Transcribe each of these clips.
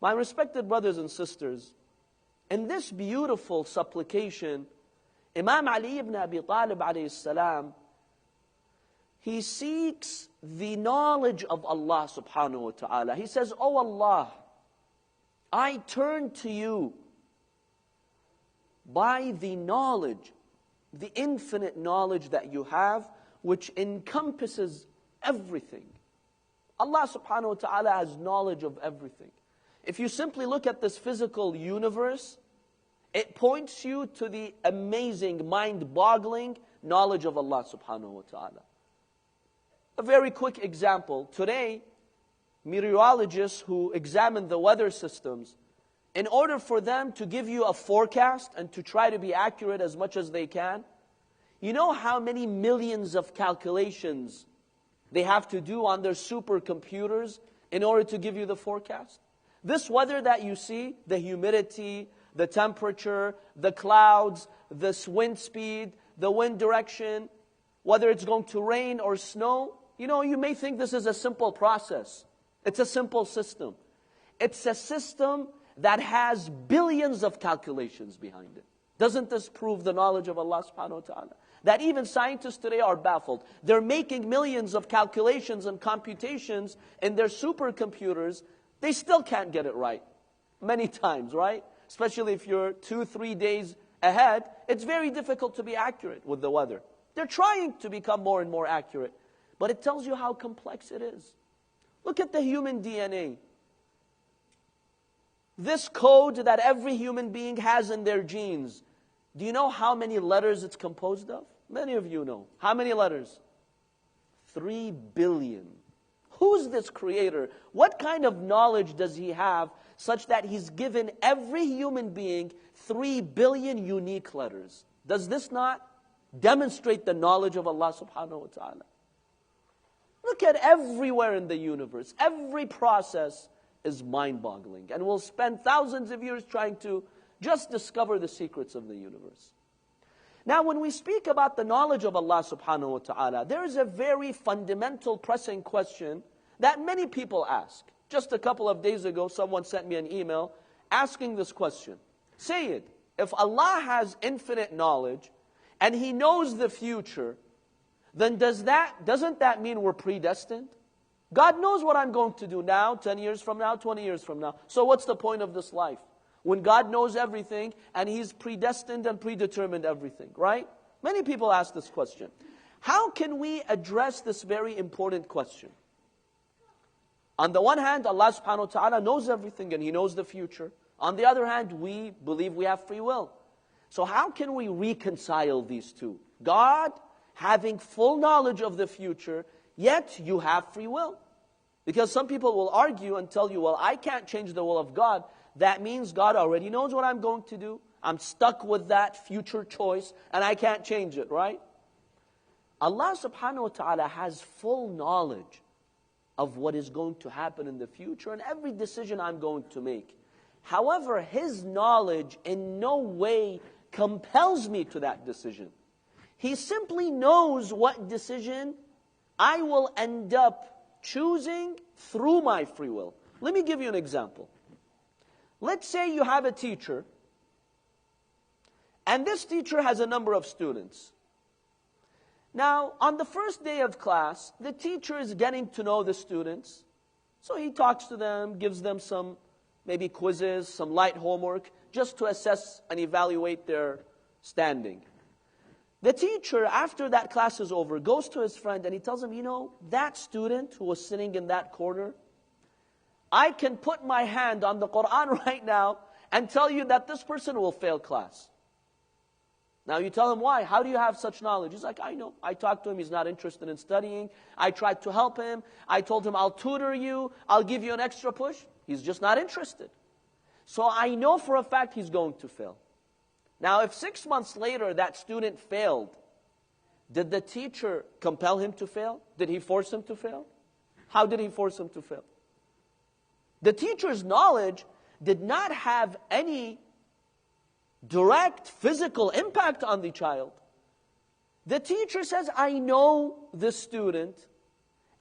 My respected brothers and sisters, in this beautiful supplication, Imam Ali ibn Abi Talib alayhi salam, he seeks the knowledge of Allah subhanahu wa ta'ala. He says, "Oh Allah, I turn to you by the knowledge, the infinite knowledge that you have, which encompasses everything." Allah subhanahu wa ta'ala has knowledge of everything. If you simply look at this physical universe, it points you to the amazing, mind-boggling knowledge of Allah subhanahu wa ta'ala. A very quick example. Today, meteorologists who examine the weather systems, in order for them to give you a forecast and to try to be accurate as much as they can, you know how many millions of calculations they have to do on their supercomputers in order to give you the forecast? This weather that you see, the humidity, the temperature, the clouds, the wind speed, the wind direction, whether it's going to rain or snow, you may think this is a simple process. It's a simple system. It's a system that has billions of calculations behind it. Doesn't this prove the knowledge of Allah subhanahu wa ta'ala? That even scientists today are baffled. They're making millions of calculations and computations in their supercomputers. They still can't get it right. Many times, right? Especially if you're 2-3 days ahead, it's very difficult to be accurate with the weather. They're trying to become more and more accurate. But it tells you how complex it is. Look at the human DNA. This code that every human being has in their genes. Do you know how many letters it's composed of? Many of you know. How many letters? 3 billion. Who's this creator? What kind of knowledge does he have such that he's given every human being 3 billion unique letters? Does this not demonstrate the knowledge of Allah subhanahu wa ta'ala? Look at everywhere in the universe. Every process is mind-boggling. And we'll spend thousands of years trying to just discover the secrets of the universe. Now, when we speak about the knowledge of Allah subhanahu wa ta'ala, there is a very fundamental, pressing question that many people ask. Just a couple of days ago, someone sent me an email asking this question. Sayyid, if Allah has infinite knowledge and He knows the future, then doesn't that mean we're predestined? God knows what I'm going to do now, 10 years from now, 20 years from now. So what's the point of this life? When God knows everything and He's predestined and predetermined everything, right? Many people ask this question. How can we address this very important question? On the one hand, Allah subhanahu wa ta'ala knows everything and He knows the future. On the other hand, we believe we have free will. So how can we reconcile these two? God having full knowledge of the future, yet you have free will. Because some people will argue and tell you, well, I can't change the will of God. That means God already knows what I'm going to do. I'm stuck with that future choice and I can't change it, right? Allah subhanahu wa ta'ala has full knowledge of what is going to happen in the future and every decision I'm going to make. However, His knowledge in no way compels me to that decision. He simply knows what decision I will end up choosing through my free will. Let me give you an example. Let's say you have a teacher, and this teacher has a number of students. Now, on the first day of class, the teacher is getting to know the students. So he talks to them, gives them some maybe quizzes, some light homework, just to assess and evaluate their standing. The teacher, after that class is over, goes to his friend and he tells him, that student who was sitting in that corner, I can put my hand on the Quran right now and tell you that this person will fail class. Now you tell him why. How do you have such knowledge? He's like, I know. I talked to him. He's not interested in studying. I tried to help him. I told him, I'll tutor you. I'll give you an extra push. He's just not interested. So I know for a fact he's going to fail. Now, if 6 months later that student failed, did the teacher compel him to fail? Did he force him to fail? How did he force him to fail? The teacher's knowledge did not have any direct physical impact on the child. The teacher says, I know this student.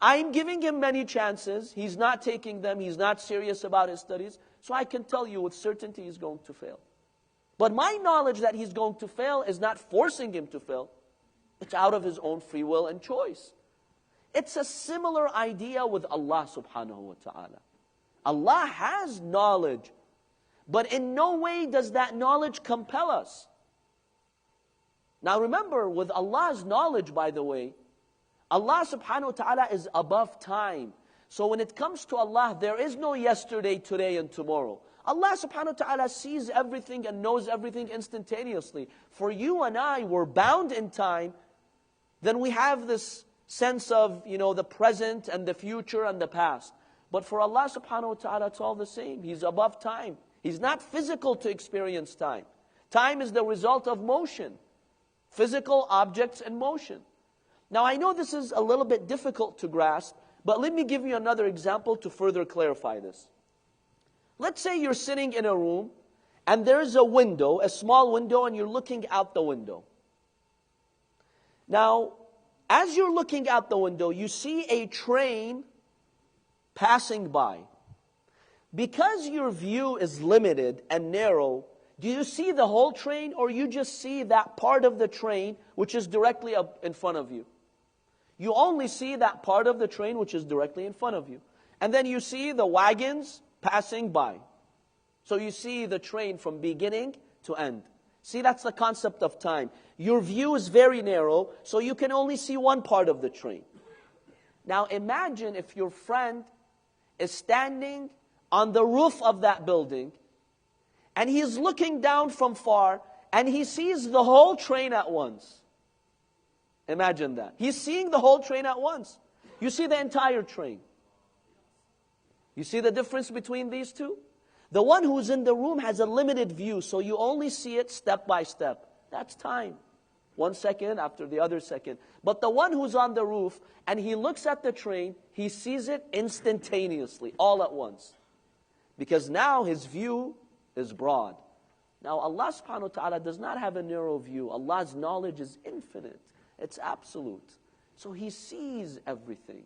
I'm giving him many chances. He's not taking them. He's not serious about his studies. So I can tell you with certainty he's going to fail. But my knowledge that he's going to fail is not forcing him to fail. It's out of his own free will and choice. It's a similar idea with Allah subhanahu wa ta'ala. Allah has knowledge, but in no way does that knowledge compel us. Now remember, with Allah's knowledge, by the way, Allah subhanahu wa ta'ala is above time. So when it comes to Allah, there is no yesterday, today, and tomorrow. Allah subhanahu wa ta'ala sees everything and knows everything instantaneously. For you and I, we're bound in time, then we have this sense of, the present and the future and the past. But for Allah subhanahu wa ta'ala, it's all the same. He's above time. He's not physical to experience time. Time is the result of motion. Physical objects in motion. Now I know this is a little bit difficult to grasp, but let me give you another example to further clarify this. Let's say you're sitting in a room, and there's a window, a small window, and you're looking out the window. Now, as you're looking out the window, you see a train passing by. Because your view is limited and narrow, do you see the whole train, or you just see that part of the train which is directly up in front of you? You only see that part of the train which is directly in front of you. And then you see the wagons passing by. So you see the train from beginning to end. See, that's the concept of time. Your view is very narrow, so you can only see one part of the train. Now imagine if your friend is standing on the roof of that building, and he's looking down from far, and he sees the whole train at once. Imagine that. He's seeing the whole train at once. You see the entire train. You see the difference between these two? The one who's in the room has a limited view, so you only see it step by step. That's time. 1 second after the other second. But the one who's on the roof, and he looks at the train, he sees it instantaneously, all at once. Because now his view is broad. Now Allah subhanahu wa ta'ala does not have a narrow view. Allah's knowledge is infinite. It's absolute. So He sees everything.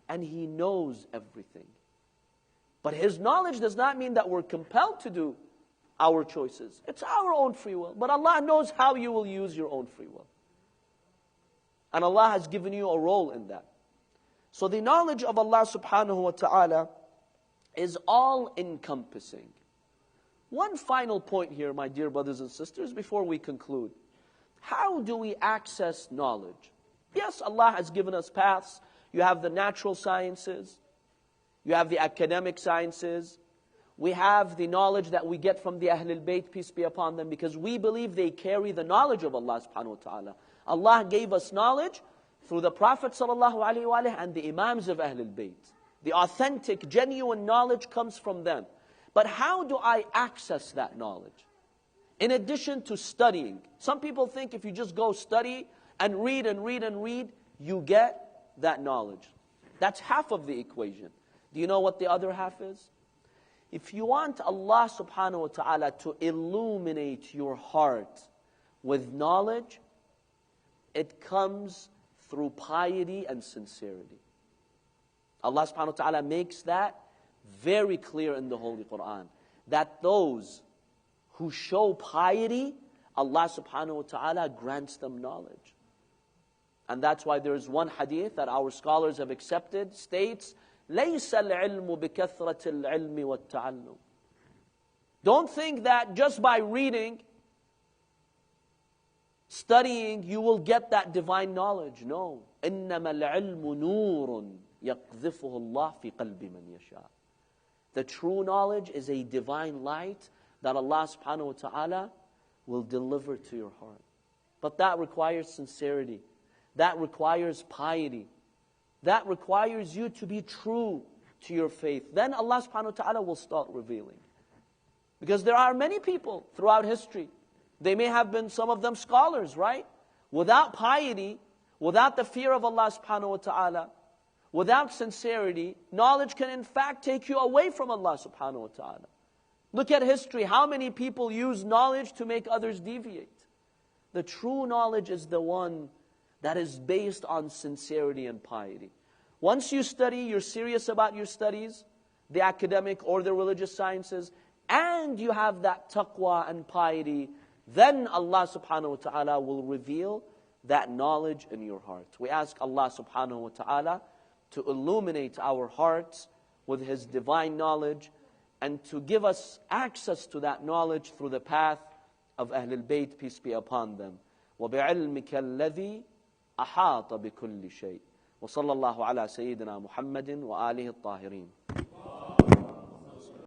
And He knows everything. But His knowledge does not mean that we're compelled to do our choices. It's our own free will. But Allah knows how you will use your own free will. And Allah has given you a role in that. So the knowledge of Allah subhanahu wa ta'ala is all-encompassing. One final point here, my dear brothers and sisters, before we conclude. How do we access knowledge? Yes, Allah has given us paths. You have the natural sciences. You have the academic sciences. We have the knowledge that we get from the Ahlul Bayt, peace be upon them, because we believe they carry the knowledge of Allah subhanahu wa ta'ala. Allah gave us knowledge through the Prophet sallallahu alaihi wasallam and the Imams of Ahlul Bayt. The authentic, genuine knowledge comes from them. But how do I access that knowledge? In addition to studying. Some people think if you just go study and read and read and read, you get that knowledge. That's half of the equation. Do you know what the other half is? If you want Allah subhanahu wa ta'ala to illuminate your heart with knowledge, it comes through piety and sincerity. Allah subhanahu wa ta'ala makes that very clear in the Holy Quran. That those who show piety, Allah subhanahu wa ta'ala grants them knowledge. And that's why there is one hadith that our scholars have accepted, states, لَيْسَ الْعِلْمُ بِكَثْرَةِ الْعِلْمِ وَالتَّعَلُّمِ. Don't think that just by reading, studying, you will get that divine knowledge. No. إِنَّمَا الْعِلْمُ نُورٌ يَقْذِفُهُ اللَّهُ فِي قَلْبِ مَنْ يَشَاءُ. The true knowledge is a divine light that Allah subhanahu wa ta'ala will deliver to your heart. But that requires sincerity. That requires piety. That requires you to be true to your faith. Then Allah subhanahu wa ta'ala will start revealing. Because there are many people throughout history. They may have been, some of them, scholars, right? Without piety, without the fear of Allah subhanahu wa ta'ala, without sincerity, knowledge can in fact take you away from Allah subhanahu wa ta'ala. Look at history. How many people use knowledge to make others deviate? The true knowledge is the one that is based on sincerity and piety. Once you study, you're serious about your studies, the academic or the religious sciences, and you have that taqwa and piety, then Allah subhanahu wa ta'ala will reveal that knowledge in your heart. We ask Allah subhanahu wa ta'ala to illuminate our hearts with His divine knowledge and to give us access to that knowledge through the path of Ahlul Bayt, peace be upon them. وبعلمك الذي احاط بكل شيء وصلى الله على سيدنا محمد وآله الطاهرين.